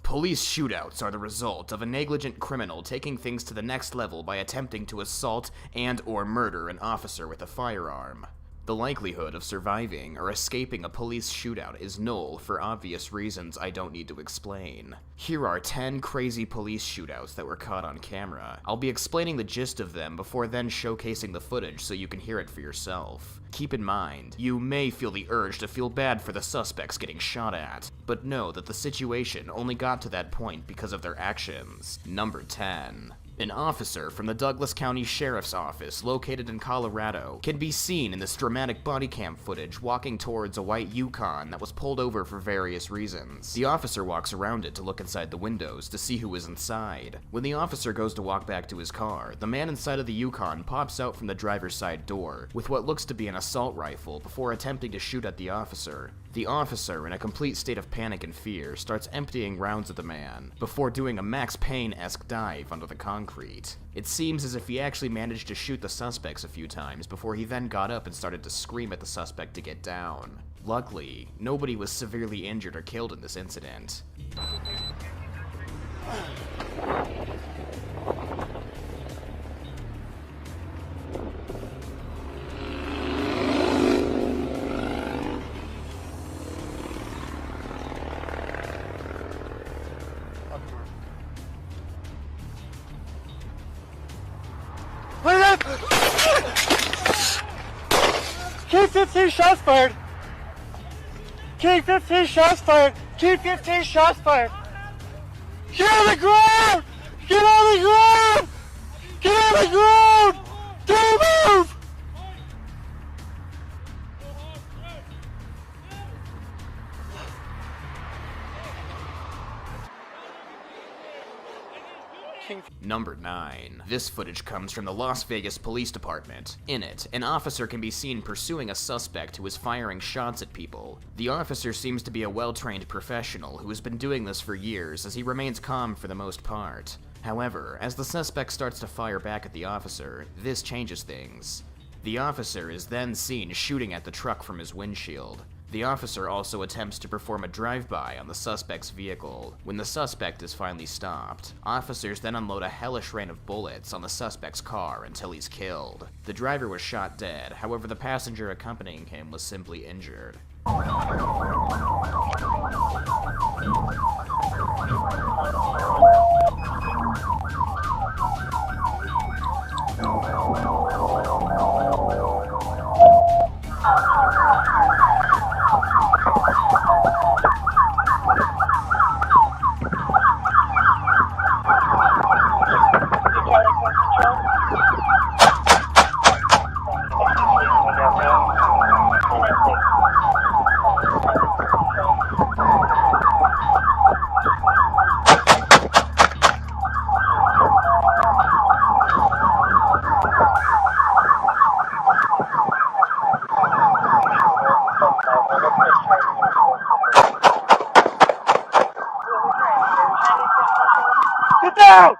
Police shootouts are the result of a negligent criminal taking things to the next level by attempting to assault and/or murder an officer with a firearm. The likelihood of surviving or escaping a police shootout is null for obvious reasons I don't need to explain. Here are 10 crazy police shootouts that were caught on camera. I'll be explaining the gist of them before then showcasing the footage so you can hear it for yourself. Keep in mind, you may feel the urge to feel bad for the suspects getting shot at, but know that the situation only got to that point because of their actions. Number 10. An officer from the Douglas County Sheriff's Office, located in Colorado, can be seen in this dramatic body cam footage walking towards a white Yukon that was pulled over for various reasons. The officer walks around it to look inside the windows to see who is inside. When the officer goes to walk back to his car, the man inside of the Yukon pops out from the driver's side door with what looks to be an assault rifle before attempting to shoot at the officer. The officer, in a complete state of panic and fear, starts emptying rounds at the man, before doing a Max Payne-esque dive under the concrete. It seems as if he actually managed to shoot the suspects a few times before he then got up and started to scream at the suspect to get down. Luckily, nobody was severely injured or killed in this incident. K-15 shots fired! K-15 shots fired! K-15 shots fired! Get on the ground! Get on the ground! Get on the ground! Don't move! Number 9. This footage comes from the Las Vegas Police Department. In it, an officer can be seen pursuing a suspect who is firing shots at people. The officer seems to be a well-trained professional who has been doing this for years, as he remains calm for the most part. However, as the suspect starts to fire back at the officer, this changes things. The officer is then seen shooting at the truck from his windshield. The officer also attempts to perform a drive-by on the suspect's vehicle. When the suspect is finally stopped, officers then unload a hellish rain of bullets on the suspect's car until he's killed. The driver was shot dead, however the passenger accompanying him was simply injured. Get down!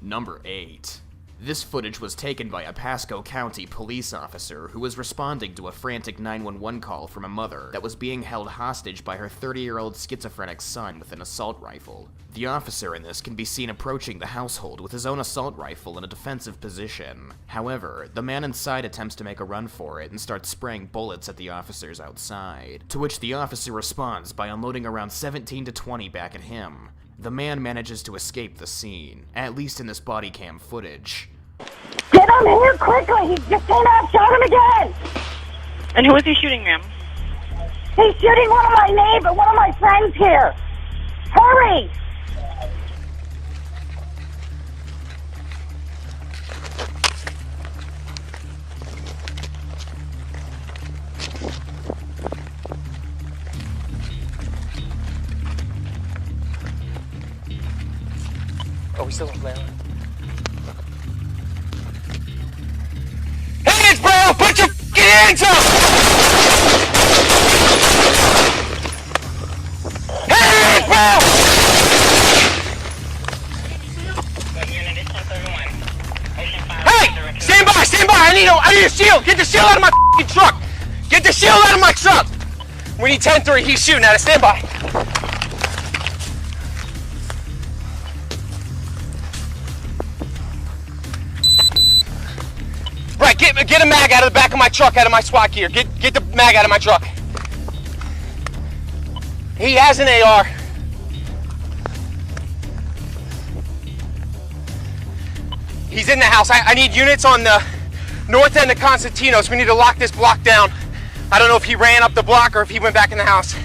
Number 8. This footage was taken by a Pasco County police officer who was responding to a frantic 911 call from a mother that was being held hostage by her 30-year-old schizophrenic son with an assault rifle. The officer in this can be seen approaching the household with his own assault rifle in a defensive position. However, the man inside attempts to make a run for it and starts spraying bullets at the officers outside, to which the officer responds by unloading around 17 to 20 back at him. The man manages to escape the scene, at least in this body cam footage. Get him here quickly! He just came out, shot him again! And who is he shooting, ma'am? He's shooting one of my friends here! Hurry! Are we still in play? Hands, bro! Put your f***ing hands up! ground! Hey! Stand by! Stand by! I need a shield! Get the shield out of my f***ing truck! Get the shield out of my truck! We need 10-3. He's shooting at us. Stand by. Right, get a mag out of the back of my truck, out of my SWAT gear. Get the mag out of my truck. He has an AR. He's in the house. I need units on the north end of Constantino's. We need to lock this block down. I don't know if he ran up the block or if he went back in the house.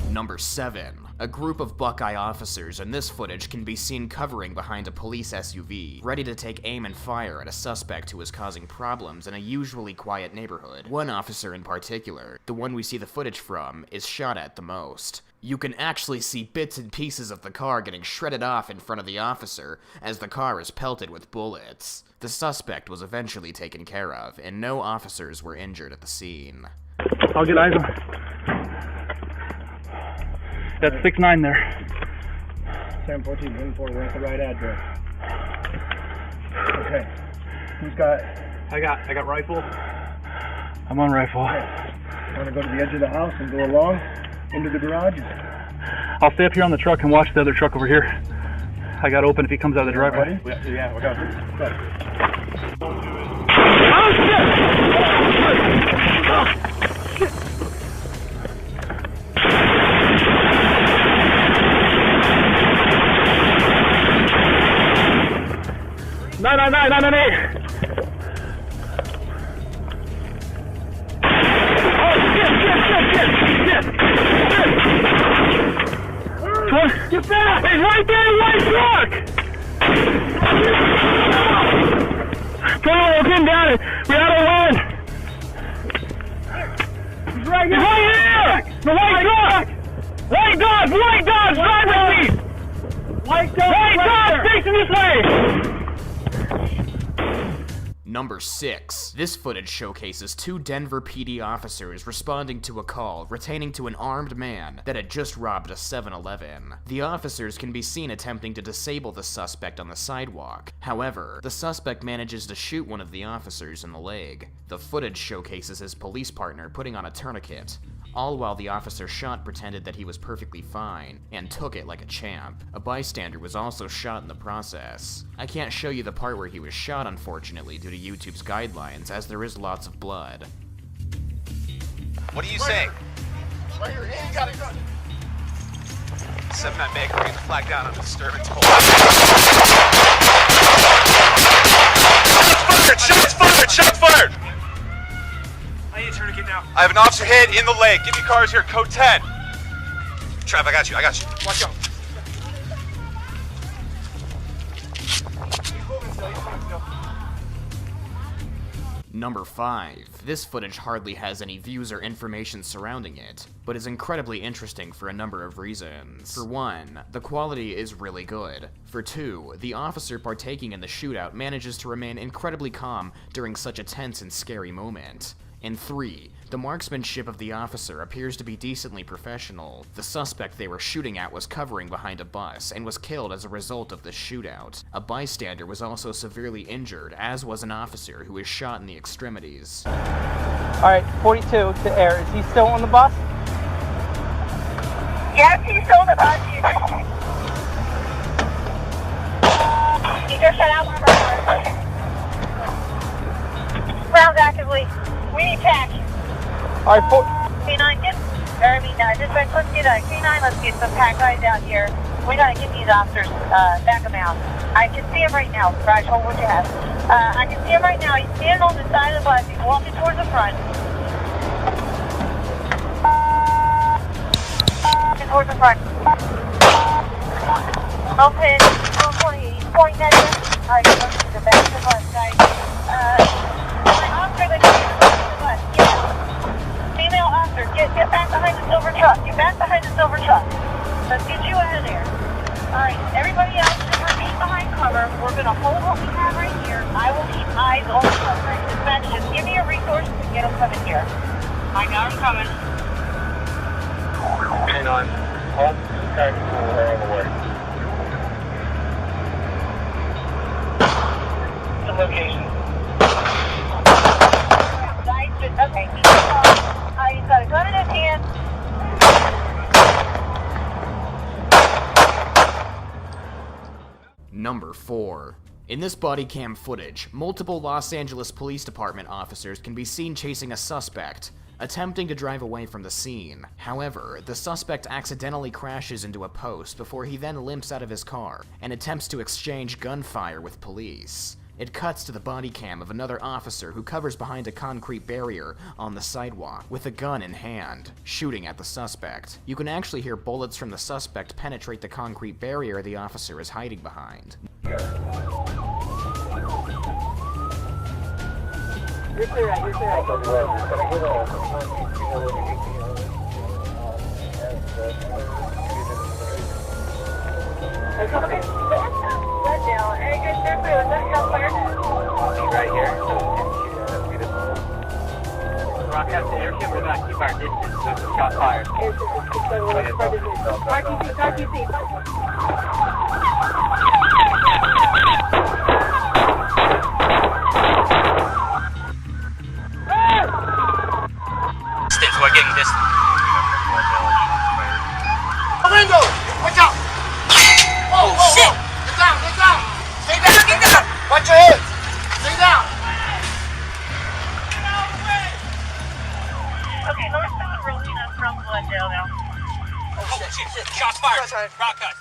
Number 7. A group of Buckeye officers in this footage can be seen covering behind a police SUV, ready to take aim and fire at a suspect who is causing problems in a usually quiet neighborhood. One officer in particular, the one we see the footage from, is shot at the most. You can actually see bits and pieces of the car getting shredded off in front of the officer as the car is pelted with bullets. The suspect was eventually taken care of, and no officers were injured at the scene. I'll get eyes on. That's 6-9 there. 714, wing forward, we're at the right address. Okay. Who's got? I got rifle. I'm on rifle. Okay. Want to go to the edge of the house and go along into the garage? I'll stay up here on the truck and watch the other truck over here. I got open if he comes out of the driveway. Yeah, we got it. Oh shit! Oh, shit! 998! Oh shit! Get back! He's right there in the white truck! 21, we'll pin down it. We out of one. He's right here! The white truck! White Dodge! Driver's seat! White Dodge! Facing this way! Number 6. This footage showcases 2 Denver PD officers responding to a call retaining to an armed man that had just robbed a 7-Eleven. The officers can be seen attempting to disable the suspect on the sidewalk. However, the suspect manages to shoot one of the officers in the leg. The footage showcases his police partner putting on a tourniquet, all while the officer shot pretended that he was perfectly fine, and took it like a champ. A bystander was also shot in the process. I can't show you the part where he was shot, unfortunately, due to YouTube's guidelines, as there is lots of blood. What are you saying? Right here, you got it, gun. 7-9 Baker, bring the flag down on the disturbance. Shots fired! I need a tourniquet now. I have an officer hit in the leg. Give me cars here, code 10. Trav, I got you. Watch out. Number 5. This footage hardly has any views or information surrounding it, but is incredibly interesting for a number of reasons. For 1, the quality is really good. For 2, the officer partaking in the shootout manages to remain incredibly calm during such a tense and scary moment. And 3, the marksmanship of the officer appears to be decently professional. The suspect they were shooting at was covering behind a bus and was killed as a result of the shootout. A bystander was also severely injured, as was an officer who was shot in the extremities. Alright, 42 to air. Is he still on the bus? Yes, he's still on the bus. He just shut out one of our cars. Rounds actively. We need tack. Alright, K9, let's get a K9, let's get some pack guys out here. We gotta get these officers, back them out. I can see him right now. Raj, hold what you have. I can see him right now. He's standing on the side of the bus. He's walking towards the front. Towards the front. Open. He's pointing at you. Alright, go to the back of the bus, guys. My officer that came to the bus. Yeah. Female officer, get back behind the silver truck. Get back behind the silver truck. Let's get you out of there. Alright, everybody else just remain behind cover. We're gonna hold what we have right here. I will keep eyes on the suspect. Dispatch, just give me a resource to get them coming here. I got them coming. Hang on. All tactical are on the way. The location. Okay, he's got a gun in his hand. Number 4. In this body cam footage, multiple Los Angeles Police Department officers can be seen chasing a suspect, attempting to drive away from the scene. However, the suspect accidentally crashes into a post before he then limps out of his car and attempts to exchange gunfire with police. It cuts to the body cam of another officer who covers behind a concrete barrier on the sidewalk with a gun in hand, shooting at the suspect. You can actually hear bullets from the suspect penetrate the concrete barrier the officer is hiding behind. You're clear out, you're clear out. Okay. Let down. Hey, good, they're clear. Let's go, clear. I'll be right here. Rock out the airship, we're not keep our distance, so shot fired. RTC. We're getting distant. Window! Watch out! Oh, shit! Get down! Stay down! Get down! Watch your head! Stay down! Okay, let's start rolling up from Glendale now. Oh, shit. Shots fired. Rock us.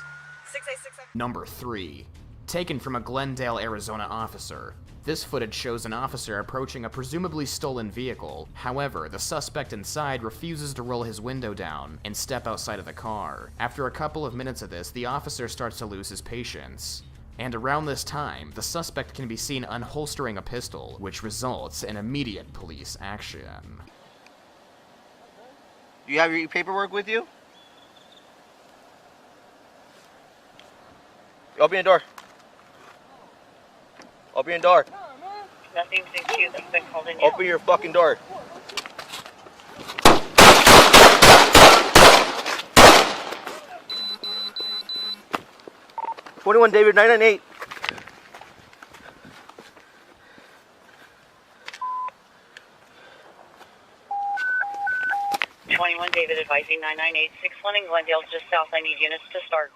686. Number 3. Taken from a Glendale, Arizona officer. This footage shows an officer approaching a presumably stolen vehicle. However, the suspect inside refuses to roll his window down and step outside of the car. After a couple of minutes of this, the officer starts to lose his patience. And around this time, the suspect can be seen unholstering a pistol, which results in immediate police action. Do you have your paperwork with you? Open your door. Open your door. Nothing to accuse that's been called in yet. Open your fucking door. $21 David 998. David advising 9986 in Glendale, just south. I need units to start.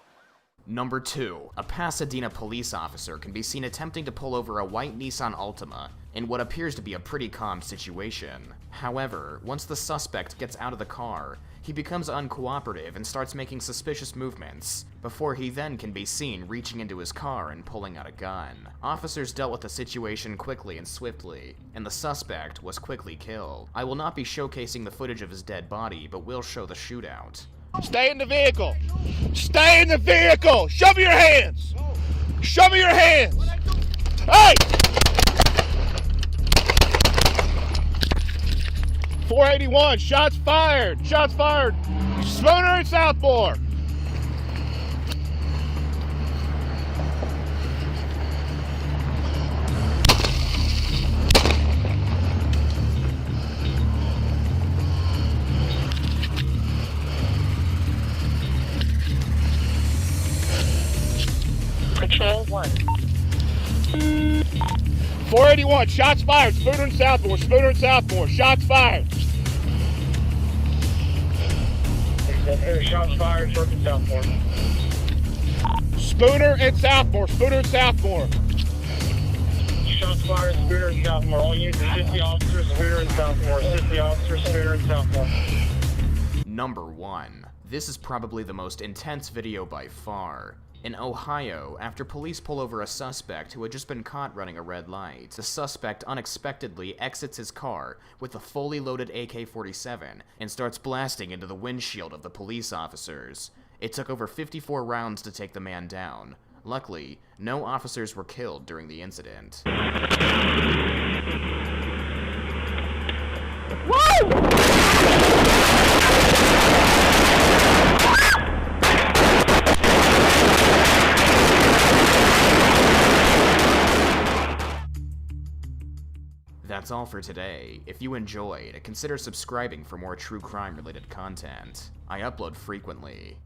Number 2. A Pasadena police officer can be seen attempting to pull over a white Nissan Altima in what appears to be a pretty calm situation. However, once the suspect gets out of the car, he becomes uncooperative and starts making suspicious movements, before he then can be seen reaching into his car and pulling out a gun. Officers dealt with the situation quickly and swiftly, and the suspect was quickly killed. I will not be showcasing the footage of his dead body, but will show the shootout. Stay in the vehicle. Stay in the vehicle. Show me your hands. Show me your hands. Hey! 481. Shots fired. Shots fired. Spooner and Southmore. Patrol 1. 481. Shots fired. Spooner and Southmore. Spooner and Southmore. Shots fired. Shots fired. Short and Southmore. Spooner and Southmore. Spooner and Southmore. Shots fired. Spooner and Southmore. All units, assist the officers. Spooner and Southmore. Assist the officers. Spooner and Southmore. Number 1. This is probably the most intense video by far. In Ohio, after police pull over a suspect who had just been caught running a red light, the suspect unexpectedly exits his car with a fully loaded AK-47 and starts blasting into the windshield of the police officers. It took over 54 rounds to take the man down. Luckily, no officers were killed during the incident. Woo! That's all for today. If you enjoyed, consider subscribing for more true crime related content. I upload frequently.